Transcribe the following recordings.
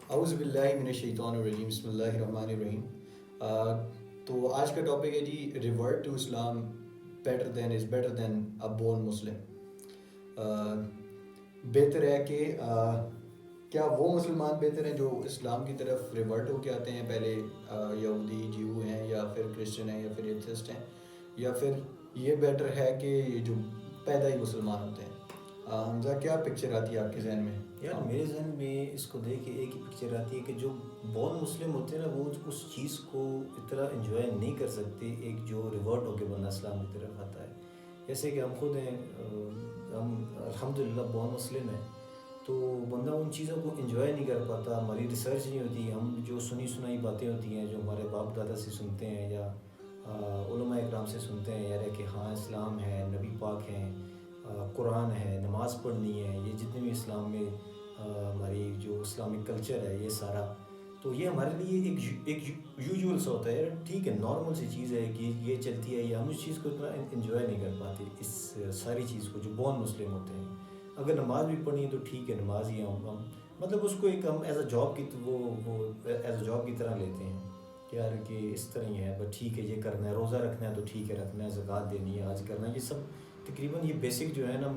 اعوذ باللہ من الشیطان الرجیم، بسم اللہ الرحمن الرحیم۔ تو آج کا ٹاپک ہے جی، revert to Islam better than a born Muslim. بہتر ہے کہ کیا وہ مسلمان بہتر ہیں جو اسلام کی طرف ریورٹ ہو کے آتے ہیں، پہلے یہودی جیو ہیں یا پھر کرسچن ہیں یا پھر ایتھسٹ ہیں، یا پھر یہ بیٹر ہے کہ جو پیدا ہی مسلمان ہوتے ہیں؟ حمزہ، کیا پکچر آتی ہے آپ کے ذہن میں؟ یار میرے ذہن میں اس کو دیکھ کے ایک ہی پکچر آتی ہے کہ جو بورن مسلم ہوتے ہیں نا، وہ اس چیز کو اتنا انجوائے نہیں کر سکتے ایک جو ریورٹ ہو کے بندہ اسلام کی طرف آتا ہے۔ جیسے کہ ہم خود ہیں، ہم الحمدللہ بورن مسلم ہیں، تو بندہ ان چیزوں کو انجوائے نہیں کر پاتا، ہماری ریسرچ نہیں ہوتی، ہم جو سنی سنائی باتیں ہوتی ہیں جو ہمارے باپ دادا سے سنتے ہیں یا علماء اکرام سے سنتے ہیں، یار کہ ہاں اسلام ہے، نبی پاک ہیں، قرآن ہے، نماز پڑھنی ہے، یہ جتنے بھی اسلام میں ہماری جو اسلامک کلچر ہے یہ سارا، تو یہ ہمارے لیے ایک یوزول سا ہوتا ہے، ٹھیک ہے، نارمل سی چیز ہے کہ یہ چلتی ہے، یا ہم اس چیز کو اتنا انجوائے نہیں کر پاتے اس ساری چیز کو جو بورن مسلم ہوتے ہیں۔ اگر نماز بھی پڑھنی ہے تو ٹھیک ہے، نماز ہی ہم مطلب اس کو ایک ہم ایز اے جاب کی وہ ایز اے جاب کی طرح لیتے ہیں کہ یار کہ اس طرح ہی ہے، بس ٹھیک ہے یہ کرنا ہے، روزہ رکھنا ہے تو ٹھیک ہے رکھنا ہے، زکوٰۃ دینی ہے آج کرنا ہے، یہ سب تقریباً یہ بیسک جو ہے نا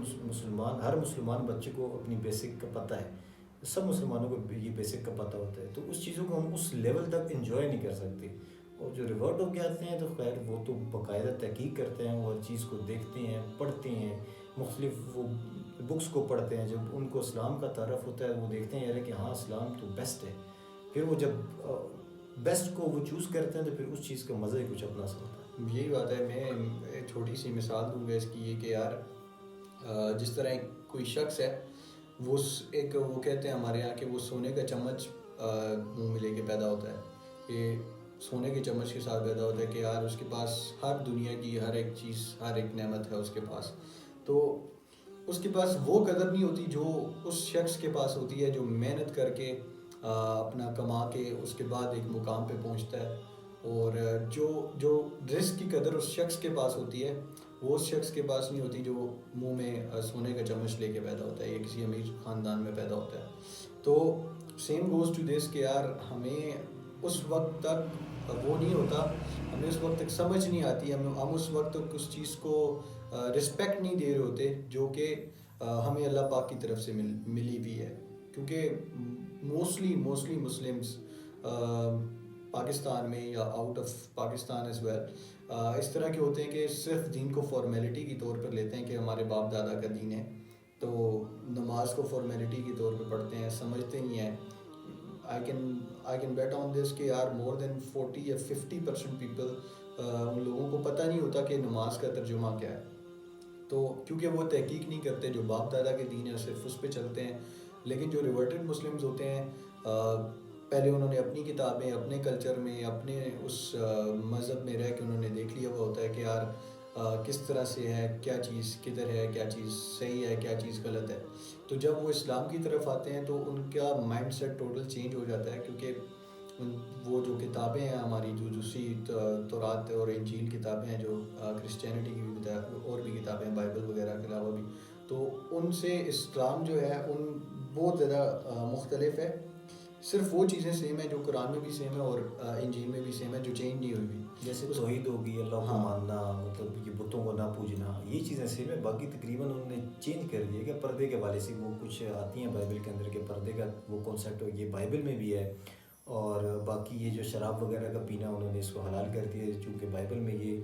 ہر مسلمان بچے کو اپنی بیسک کا پتہ ہے، سب مسلمانوں کو یہ بیسک کا پتہ ہوتا ہے، تو اس چیزوں کو ہم اس لیول تک انجوائے نہیں کر سکتے۔ اور جو ریورٹ ہو کے آتے ہیں تو خیر وہ تو باقاعدہ تحقیق کرتے ہیں، وہ ہر چیز کو دیکھتے ہیں، پڑھتے ہیں، مختلف وہ بکس کو پڑھتے ہیں، جب ان کو اسلام کا تعارف ہوتا ہے وہ دیکھتے ہیں یار کہ ہاں اسلام تو بیسٹ ہے، پھر وہ جب بیسٹ کو وہ چوز کرتے ہیں تو پھر اس چیز کا مزہ ہی کچھ اپنا سا ہوتا ہے۔ یہی بات ہے، میں ایک چھوٹی سی مثال دوں گا اس کی، یہ کہ یار جس طرح کوئی شخص ہے، وہ وہ کہتے ہیں ہمارے یہاں کہ وہ سونے کا چمچ منہ میں لے کے پیدا ہوتا ہے، کہ سونے کے چمچ کے ساتھ پیدا ہوتا ہے کہ یار اس کے پاس ہر دنیا کی ہر ایک چیز، ہر ایک نعمت ہے اس کے پاس، تو اس کے پاس وہ قدر نہیں ہوتی جو اس شخص کے پاس ہوتی ہے جو محنت کر کے اپنا کما کے اس کے بعد ایک مقام پہ پہنچتا ہے، اور جو رزق کی قدر اس شخص کے پاس ہوتی ہے وہ اس شخص کے پاس نہیں ہوتی جو منہ میں سونے کا چمچ لے کے پیدا ہوتا ہے یا کسی امیر خاندان میں پیدا ہوتا ہے۔ تو سیم گوز ٹو دس کہ یار ہمیں اس وقت تک وہ نہیں ہوتا، ہمیں اس وقت تک سمجھ نہیں آتی، ہم اس وقت تک اس چیز کو رسپیکٹ نہیں دے رہے ہوتے جو کہ ہمیں اللہ پاک کی طرف سے ملی ہوئی ہے، کیونکہ موسٹلی مسلمس پاکستان میں یا out of Pakistan as well اس طرح کے ہوتے ہیں کہ صرف دین کو فارمیلٹی کے طور پر لیتے ہیں کہ ہمارے باپ دادا کا دین ہے، تو نماز کو فارمیلٹی کے طور پہ پڑھتے ہیں، سمجھتے نہیں ہیں۔ آئی کین بیٹ آن دس کہ یار مور دین 40 یا 50% پیپل، ان لوگوں کو پتہ نہیں ہوتا کہ نماز کا ترجمہ کیا ہے، تو کیونکہ وہ تحقیق نہیں کرتے، جو باپ دادا کے دین ہے صرف اس پہ چلتے ہیں۔ لیکن جو ریورٹڈ مسلمز ہوتے ہیں، پہلے انہوں نے اپنی کتابیں، اپنے کلچر میں، اپنے اس مذہب میں رہ کے انہوں نے دیکھ لیا ہوا ہوتا ہے کہ یار کس طرح سے ہے، کیا چیز کدھر ہے، کیا چیز صحیح ہے، کیا چیز غلط ہے، تو جب وہ اسلام کی طرف آتے ہیں تو ان کا مائنڈ سیٹ ٹوٹل چینج ہو جاتا ہے، کیونکہ وہ جو کتابیں ہیں ہماری، جو دوسری تورات اور انجیل کتابیں ہیں، جو کرسچینٹی کی بھی اور بھی کتابیں ہیں بائبل وغیرہ کے علاوہ بھی، تو ان سے اسلام جو ہے ان بہت زیادہ مختلف ہے، صرف وہ چیزیں سیم ہیں جو قرآن میں بھی سیم ہے اور انجیل میں بھی سیم ہے، جو چینج نہیں ہوئی بھی، جیسے توحید ہوگی، اللہ کو ماننا، مطلب یہ بتوں کو نہ پوجنا، یہ چیزیں سیم ہے، باقی تقریباً انہوں نے چینج کر دیا کہ پردے کے حوالے سے وہ کچھ آتی ہیں بائبل کے اندر کہ پردے کا وہ کانسیپٹ یہ بائبل میں بھی ہے، اور باقی یہ جو شراب وغیرہ کا پینا انہوں نے اس کو حلال کر دیا، چونکہ بائبل میں یہ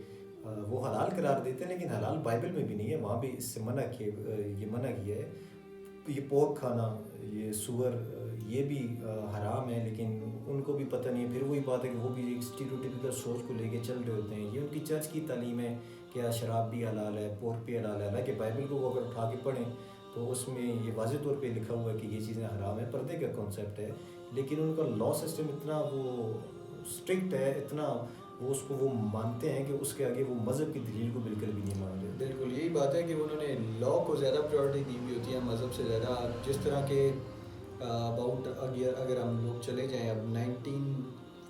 وہ حلال قرار دیتے ہیں، لیکن حلال بائبل میں بھی نہیں ہے، وہاں بھی اس سے منع کیا ہے، یہ پورک کھانا، یہ سور، یہ بھی حرام ہے، لیکن ان کو بھی پتہ نہیں ہے، پھر وہی بات ہے کہ وہ بھی ایک اسٹیریوٹیپیکل سوچ کو لے کے چل رہے ہوتے ہیں، یہ ان کی چرچ کی تعلیم ہے کہ شراب بھی حلال ہے، پورک بھی حلال ہے، حالانکہ بائبل کو وہ اگر اٹھا کے پڑھیں تو اس میں یہ واضح طور پہ لکھا ہوا ہے کہ یہ چیزیں حرام ہیں، پردے کا کانسیپٹ ہے، لیکن ان کا لا سسٹم اتنا وہ اسٹرکٹ ہے، اتنا وہ اس کو وہ مانتے ہیں کہ اس کے آگے وہ مذہب کی دلیل کو بالکل بھی نہیں مان رہے۔ بالکل یہی بات ہے کہ انہوں نے لا کو زیادہ پریورٹی دی ہوئی ہوتی ہے مذہب سے زیادہ، جس طرح کہ اگر ہم لوگ چلے جائیں اب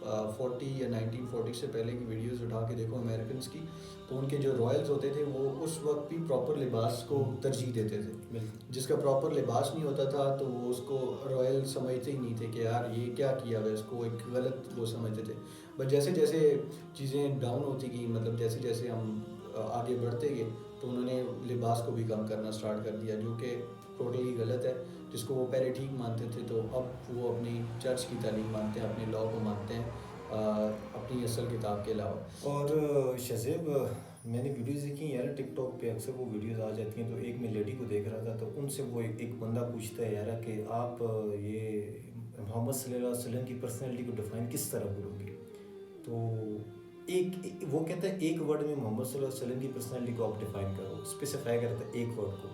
40 یا 1940 سے پہلے کی ویڈیوز اٹھا کے دیکھو امریکنس کی، تو ان کے جو رائلز ہوتے تھے وہ اس وقت بھی پراپر لباس کو ترجیح دیتے تھے. جس کا پراپر لباس نہیں ہوتا تھا تو وہ اس کو رائل سمجھتے ہی نہیں تھے کہ یار یہ کیا کیا ہوا ہے، اس کو ایک غلط وہ سمجھتے تھے. بٹ جیسے جیسے چیزیں ڈاؤن ہوتی گئیں، مطلب جیسے جیسے ہم آگے بڑھتے گئے تو انہوں نے لباس کو بھی کم کرنا سٹارٹ کر دیا، جو کہ ٹوٹلی غلط ہے. جس کو وہ پہلے ٹھیک مانتے تھے تو اب وہ اپنی چرچ کی تعلیم مانتے ہیں، اپنے لا کو مانتے ہیں اپنی اصل کتاب کے علاوہ. اور شہزیب میں نے ویڈیوز دیکھی یار ٹک ٹاک پہ، اکثر وہ ویڈیوز آ جاتی ہیں، تو ایک میں لیڈی کو دیکھ رہا تھا تو ان سے وہ ایک بندہ پوچھتا ہے یار کہ آپ یہ محمد صلی اللہ علیہ وسلم کی پرسنالٹی کو ڈیفائن کس طرح کرو گے؟ تو وہ کہتا ہے ایک ورڈ میں محمد صلی اللہ علیہ وسلم کی پرسنالٹی کو آپ ڈیفائن کرو، اسپیسیفائی کرتا ہے ایک ورڈ کو.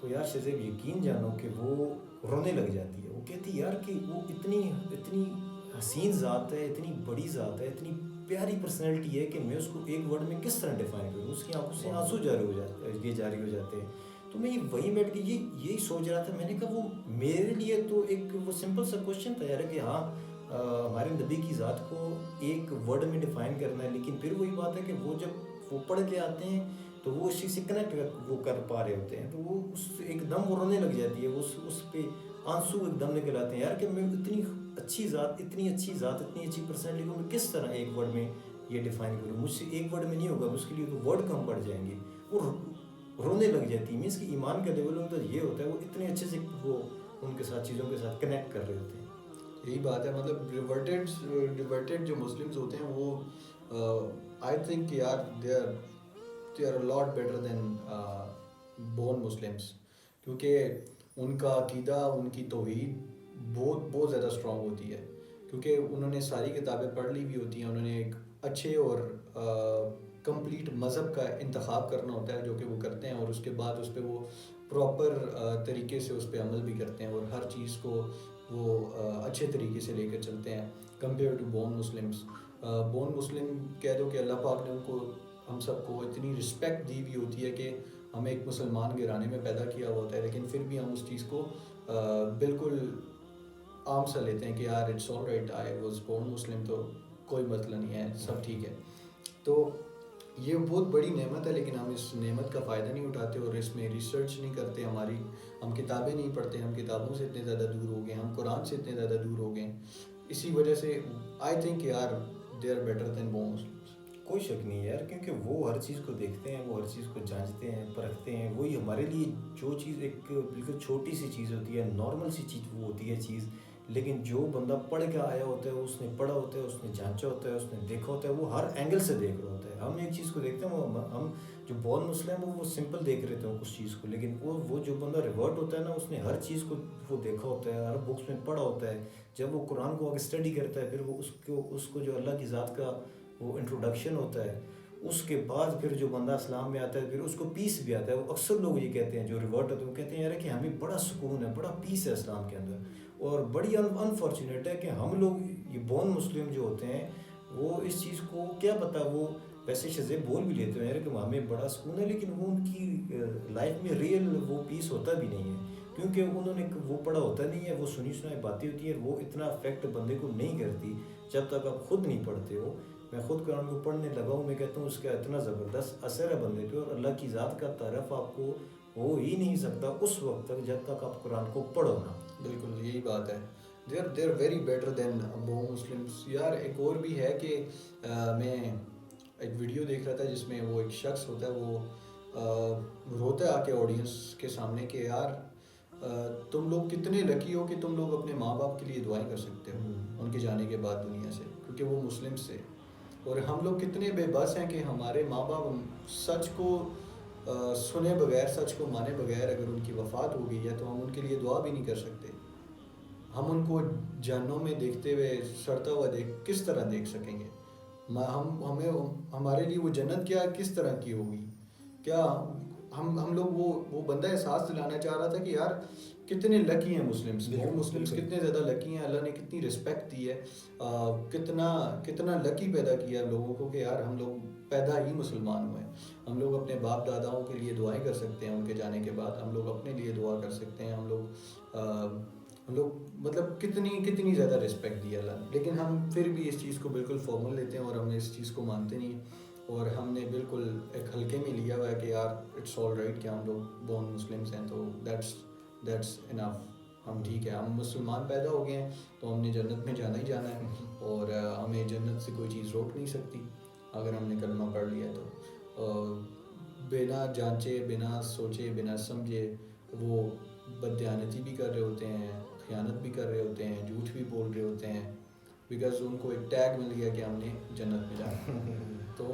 تو یار شہزیب یقین جانو کہ وہ رونے لگ جاتی ہے. وہ کہتی یار کہ وہ اتنی حسین ذات ہے، اتنی بڑی ذات ہے، اتنی پیاری پرسنالٹی ہے کہ میں اس کو ایک ورڈ میں کس طرح ڈیفائن کروں. اس کی آنکھوں سے آنسو جاری ہو جاتے ہیں. تو میں وہیں بیٹھ کے یہی سوچ رہا تھا. میں نے کہا وہ میرے لیے تو ایک وہ سمپل سا کوشچن تھا یار کہ ہاں ہمارے نبی کی ذات کو ایک ورڈ میں ڈیفائن کرنا ہے، لیکن پھر وہی بات ہے کہ وہ جب وہ پڑھ کے آتے ہیں تو وہ اس چیز سے کنیکٹ وہ کر پا رہے ہوتے ہیں، تو وہ اس ایک دم وہ رونے لگ جاتی ہے، اس پہ آنسو ایک دم نکل آتے ہیں یار کہ میں اتنی اچھی ذات، اتنی اچھی پرسنالٹی کو میں کس طرح ایک ورڈ میں یہ ڈیفائن کروں. مجھ سے ایک ورڈ میں نہیں ہوگا، اس کے لیے تو ورڈ کم پڑ جائیں گے. وہ رونے لگ جاتی ہے. مینس کہ ایمان کا لیول ان کا یہ ہوتا ہے، وہ اتنے اچھے سے وہ ان کے ساتھ چیزوں کے ساتھ کنیکٹ کر رہے ہوتے ہیں. یہی بات ہے. مطلب ریورٹیڈ جو مسلمز ہوتے ہیں وہ آئی تھنک یار they are lot better than born Muslims, کیونکہ ان کا عقیدہ، ان کی توحید بہت زیادہ اسٹرانگ ہوتی ہے، کیونکہ انہوں نے ساری کتابیں پڑھ لی بھی ہوتی ہیں. انہوں نے ایک اچھے اور کمپلیٹ مذہب کا انتخاب کرنا ہوتا ہے جو کہ وہ کرتے ہیں، اور اس کے بعد اس پہ وہ پراپر طریقے سے اس پہ عمل بھی کرتے ہیں اور ہر چیز کو وہ اچھے طریقے سے لے کر چلتے ہیں compare to born Muslims. Born Muslim کہہ دو کہ اللہ پاک نے ہم سب کو اتنی رسپیکٹ دی ہوئی ہوتی ہے کہ ہمیں ایک مسلمان گھرانے میں پیدا کیا ہوا ہوتا ہے، لیکن پھر بھی ہم اس چیز کو بالکل عام سا لیتے ہیں کہ یار it's all right I was born Muslim, تو کوئی مسئلہ نہیں ہے، سب ٹھیک ہے. تو یہ بہت بڑی نعمت ہے، لیکن ہم اس نعمت کا فائدہ نہیں اٹھاتے اور اس میں ریسرچ نہیں کرتے. ہم کتابیں نہیں پڑھتے، ہم کتابوں سے اتنے زیادہ دور ہو گئے، ہم قرآن سے اتنے زیادہ دور ہو گئے. اسی وجہ سے آئی تھنک یار they are better than born Muslims. کوئی شک نہیں یار، کیونکہ وہ ہر چیز کو دیکھتے ہیں، وہ ہر چیز کو جانچتے ہیں، پرکھتے ہیں. وہی ہمارے لیے جو چیز ایک بالکل چھوٹی سی چیز ہوتی ہے، نارمل سی چیز وہ ہوتی ہے چیز، لیکن جو بندہ پڑھ کے آیا ہوتا ہے، اس نے پڑھا ہوتا ہے، اس نے جانچا ہوتا ہے، اس نے دیکھا ہوتا ہے، وہ ہر اینگل سے دیکھ رہا ہوتا ہے. ہم ایک چیز کو دیکھتے ہیں، ہم جو بورن مسلم وہ سمپل دیکھ رہے تھے اس چیز کو، لیکن وہ جو بندہ ریورٹ ہوتا ہے نا، اس نے ہر چیز کو وہ دیکھا ہوتا ہے، ہر بکس میں پڑھا ہوتا ہے. جب وہ قرآن کو آگے اسٹڈی کرتا ہے، پھر وہ اس کو جو اللہ کی ذات کا وہ انٹروڈکشن ہوتا ہے، اس کے بعد پھر جو بندہ اسلام میں آتا ہے پھر اس کو پیس بھی آتا ہے. وہ اکثر لوگ یہ کہتے ہیں جو ریورٹ ہوتے ہیں، وہ کہتے ہیں یار کہ ہمیں بڑا سکون ہے، بڑا پیس ہے اسلام کے اندر. اور بڑی انفارچونیٹ ہے کہ ہم لوگ یہ بورن مسلم جو ہوتے ہیں وہ اس چیز کو کیا پتہ، وہ ویسے شزے بول بھی لیتے ہیں یار کہ ہمیں بڑا سکون ہے، لیکن وہ ان کی لائف میں ریئل وہ پیس ہوتا بھی نہیں ہے، کیونکہ انہوں نے وہ پڑھا ہوتا نہیں ہے. وہ سنی سنائی باتیں ہوتی ہیں، وہ اتنا افیکٹ بندے کو نہیں کرتی جب تک آپ خود نہیں پڑھتے ہو. میں خود قرآن کو پڑھنے لگا ہوں، میں کہتا ہوں اس کا اتنا زبردست اثر ہے بندے پہ، اور اللہ کی ذات کا تعارف آپ کو ہو ہی نہیں سکتا اس وقت تک جب تک آپ قرآن کو پڑھو نا. بالکل یہی بات ہے. They are very better than born Muslims. یار ایک اور بھی ہے کہ میں ایک ویڈیو دیکھ رہا تھا جس میں وہ ایک شخص ہوتا ہے، وہ روتا ہے آ کے آڈینس کے سامنے کہ یار تم لوگ کتنے لکی ہو کہ تم لوگ اپنے ماں باپ کے لیے دعائیں کر سکتے ہو ان کے جانے کے بعد دنیا سے، کیونکہ وہ مسلم سے. اور ہم لوگ کتنے بے بس ہیں کہ ہمارے ماں باپ سچ کو سنے بغیر، سچ کو مانے بغیر اگر ان کی وفات ہو گئی ہے تو ہم ان کے لیے دعا بھی نہیں کر سکتے. ہم ان کو جہنم میں دیکھتے ہوئے سڑتا ہوا کس طرح دیکھ سکیں گے؟ ہمارے لیے وہ جنت کیا کس طرح کی ہوگی؟ کیا ہم لوگ وہ بندہ احساس دلانا چاہ رہا تھا کہ یار کتنے لکی ہیں مسلمس، مسلمس کتنے زیادہ لکی ہیں، اللہ نے کتنی رسپیکٹ دی ہے، کتنا لکی پیدا کیا لوگوں کو کہ یار ہم لوگ پیدا ہی مسلمان ہوئے ہیں. ہم لوگ اپنے باپ داداؤں کے لیے دعائیں کر سکتے ہیں ان کے جانے کے بعد، ہم لوگ اپنے لیے دعا کر سکتے ہیں، ہم لوگ ہم لوگ مطلب کتنی کتنی زیادہ رسپیکٹ دی اللہ نے، لیکن ہم پھر بھی اس چیز کو بالکل فارمل لیتے ہیں اور ہم اس چیز کو مانتے نہیں ہیں، اور ہم نے بالکل ایک ہلکے میں لیا ہوا ہے کہ یار اٹس آل رائٹ کہ ہم لوگ بورن مسلمس ہیں، تو دیٹس انف، ہم ٹھیک ہے، ہم مسلمان پیدا ہو گئے ہیں تو ہم نے جنت میں جانا ہی جانا ہے، اور ہمیں جنت سے کوئی چیز روک نہیں سکتی اگر ہم نے کلمہ پڑھ لیا تو بنا جانچے، بنا سوچے، بنا سمجھے وہ بددیانتی بھی کر رہے ہوتے ہیں، خیانت بھی کر رہے ہوتے ہیں، جھوٹ بھی بول رہے ہوتے ہیں، بیکاز ان کو ایک ٹیگ مل گیا کہ ہم نے جنت میں جانا ہے۔ تو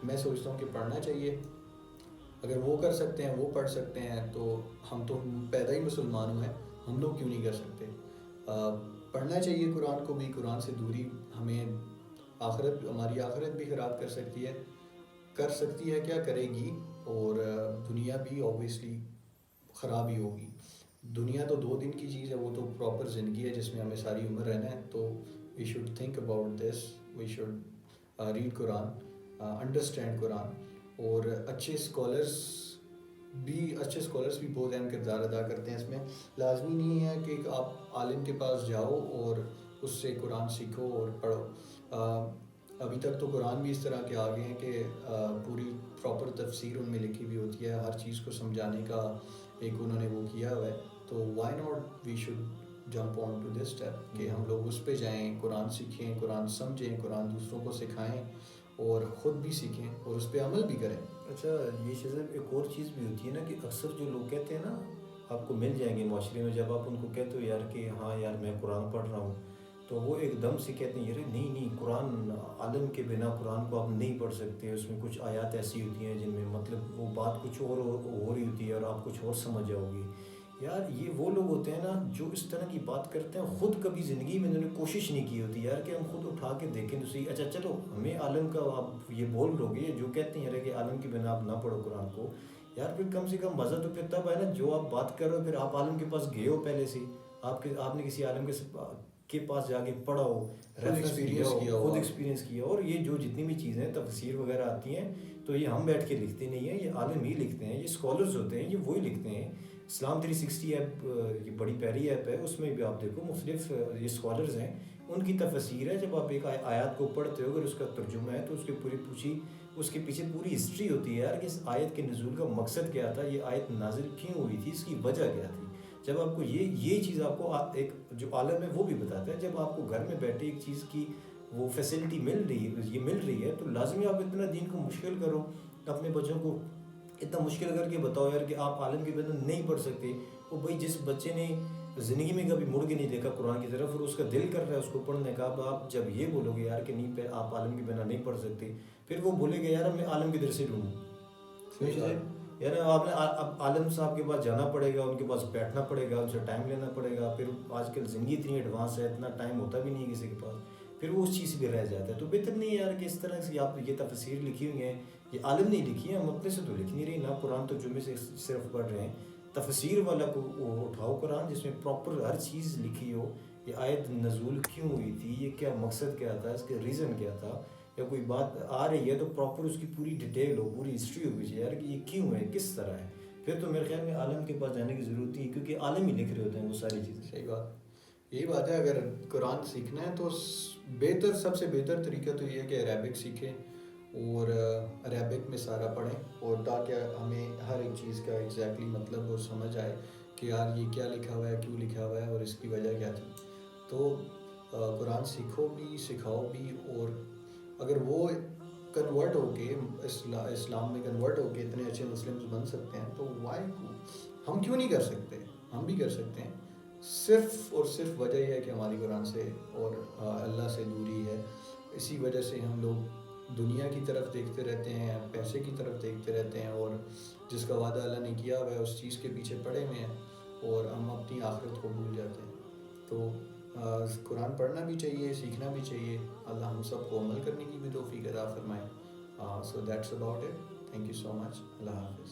میں سوچتا ہوں کہ پڑھنا چاہیے، اگر وہ کر سکتے ہیں، وہ پڑھ سکتے ہیں، تو ہم تو پیدا ہی مسلمان ہوئے ہیں، ہم لوگ کیوں نہیں کر سکتے؟ پڑھنا چاہیے قرآن کو بھی، قرآن سے دوری ہمیں ہماری آخرت بھی خراب کر سکتی ہے، کیا کرے گی، اور دنیا بھی اوبویسلی خراب ہی ہوگی۔ دنیا تو 2 دن کی چیز ہے، وہ تو پراپر زندگی ہے جس میں ہمیں ساری عمر رہنا ہے، تو we should think about this, we should read Quran, understand Quran, اور اچھے اسکالرس بھی بہت اہم کردار ادا کرتے ہیں اس میں۔ لازمی نہیں ہے کہ آپ عالم کے پاس جاؤ اور اس سے قرآن سیکھو اور پڑھو۔ ابھی تک تو قرآن بھی اس طرح کے آگے ہیں کہ پوری پراپر تفسیر ان میں لکھی ہوئی ہوتی ہے، ہر چیز کو سمجھانے کا ایک انہوں نے وہ کیا ہوا ہے، تو why not we should jump on to this step کہ ہم لوگ اس پہ جائیں، قرآن سیکھیں، قرآن سمجھیں، قرآن دوسروں کو سکھائیں اور خود بھی سیکھیں اور اس پہ عمل بھی کریں۔ اچھا، یہ شزم ایک اور چیز بھی ہوتی ہے نا کہ اکثر جو لوگ کہتے ہیں نا آپ کو مل جائیں گے معاشرے میں، جب آپ ان کو کہتے ہو یار کہ ہاں یار میں قرآن پڑھ رہا ہوں، تو وہ ایک دم سے کہتے ہیں یار نہیں قرآن عالم کے بنا قرآن کو آپ نہیں پڑھ سکتے، اس میں کچھ آیات ایسی ہوتی ہیں جن میں مطلب وہ بات کچھ اور ہو رہی ہوتی ہے اور آپ کچھ اور سمجھ جاؤ گی۔ یار یہ وہ لوگ ہوتے ہیں نا جو اس طرح کی بات کرتے ہیں، خود کبھی زندگی میں انہوں نے کوشش نہیں کی ہوتی یار کہ ہم خود اٹھا کے دیکھیں تو صحیح۔ اچھا چلو ہمیں عالم کا آپ یہ بول رہو گے، جو کہتے ہیں یار کہ عالم کی بنا آپ نہ پڑھو قرآن کو، یار پھر کم سے کم مزہ تو پھر تب ہے نا جو آپ بات کر رہے ہو، پھر آپ عالم کے پاس گئے ہو پہلے سے، آپ نے کسی عالم کے پاس جا کے پڑھا ہو، خود ریفرنس لیا ایکسپیرینس ہو، کیا خود ہوا۔ ایکسپیرینس کیا ہو۔ اور یہ جو جتنی بھی چیزیں تفسیر وغیرہ آتی ہیں تو یہ ہم بیٹھ کے لکھتے نہیں ہیں، یہ عالم ہی لکھتے ہیں، یہ اسکالرز ہوتے ہیں، یہ وہی لکھتے ہیں۔ اسلام 360 ایپ یہ بڑی پیاری ایپ ہے، اس میں بھی آپ دیکھو مختلف یہ اسکالرز ہیں، ان کی تفسیر ہے۔ جب آپ ایک آیات کو پڑھتے ہو اگر اس کا ترجمہ ہے تو اس کے پیچھے پوری ہسٹری ہوتی ہے یار کہ اس آیت کے نزول کا مقصد کیا تھا، یہ آیت نازل کیوں ہوئی تھی، اس کی وجہ کیا تھی۔ جب آپ کو یہ چیز آپ کو ایک جو عالم ہے وہ بھی بتاتا ہے، جب آپ کو گھر میں بیٹھے ایک چیز کی وہ فیسلٹی مل رہی ہے تو لازمی آپ اتنا دین کو مشکل کرو، اپنے بچوں کو اتنا مشکل کر کے بتاؤ یار کہ آپ عالم کے بنا نہیں پڑھ سکتے۔ وہ بھائی جس بچے نے زندگی میں کبھی مڑ کے نہیں دیکھا قرآن کی طرف اور اس کا دل کر رہا ہے اس کو پڑھنے کا، اب آپ جب یہ بولو گے یار کہ نہیں پہ آپ عالم کے بنا نہیں پڑھ سکتے، پھر وہ بولے گا یار میں عالم کی در سے ڈھونڈوں، یار آپ نے اب عالم صاحب کے پاس جانا پڑے گا، ان کے پاس بیٹھنا پڑے گا، ان سے ٹائم لینا پڑے گا، پھر آج کل زندگی اتنی ایڈوانس ہے، اتنا ٹائم ہوتا بھی نہیں ہے کسی کے پاس، پھر وہ اس چیز پہ رہ جاتا ہے۔ تو بہتر نہیں ہے یار کہ اس طرح سے آپ یہ تفسیر لکھی ہوئی ہیں، یہ عالم نہیں لکھی ہے، ہم اپنے سے تو لکھ نہیں رہے نا، قرآن تو جمعے سے صرف پڑھ رہے ہیں۔ تفسیر والا کو اٹھاؤ قرآن جس میں پراپر ہر چیز لکھی ہو، یہ آیت نزول کیوں ہوئی تھی، یہ کیا مقصد کیا تھا، اس کے ریزن کیا تھا، یا کوئی بات آ رہی ہے تو پراپر اس کی پوری ڈیٹیل ہو، پوری ہسٹری ہو پیچھے یار کہ یہ کیوں ہے، کس طرح ہے، پھر تو میرے خیال میں عالم کے پاس جانے کی ضرورت نہیں ہے، کیونکہ عالم ہی لکھ رہے ہوتے ہیں وہ ساری چیزیں۔ صحیح بات، یہی بات ہے، اگر قرآن سیکھنا ہے تو سب سے بہتر طریقہ تو یہ ہے کہ عربک سیکھیں اور عربک میں سارا پڑھیں، اور تاکہ ہمیں ہر ایک چیز کا ایگزیکٹلی مطلب اور سمجھ آئے کہ یار یہ کیا لکھا ہوا ہے، کیوں لکھا ہوا ہے اور اس کی وجہ کیا تھی۔ تو قرآن سیکھو بھی، سکھاؤ بھی، اور اگر وہ کنورٹ ہو کے اسلام میں کنورٹ ہو کے اتنے اچھے مسلمز بن سکتے ہیں تو ہم کیوں نہیں کر سکتے؟ ہم بھی کر سکتے ہیں، صرف اور صرف وجہ یہ ہے کہ ہماری قرآن سے اور اللہ سے دوری ہے، اسی وجہ سے ہم لوگ دنیا کی طرف دیکھتے رہتے ہیں، پیسے کی طرف دیکھتے رہتے ہیں، اور جس کا وعدہ اللہ نے کیا ہوا ہے اس چیز کے پیچھے پڑے ہوئے ہیں، اور ہم اپنی آخرت کو بھول جاتے ہیں۔ تو قرآن پڑھنا بھی چاہیے، سیکھنا بھی چاہیے، اللہ ہم سب کو عمل کرنے کی بھی توفیق عطا فرمائے۔ So that's about it, thank you so much, اللہ حافظ۔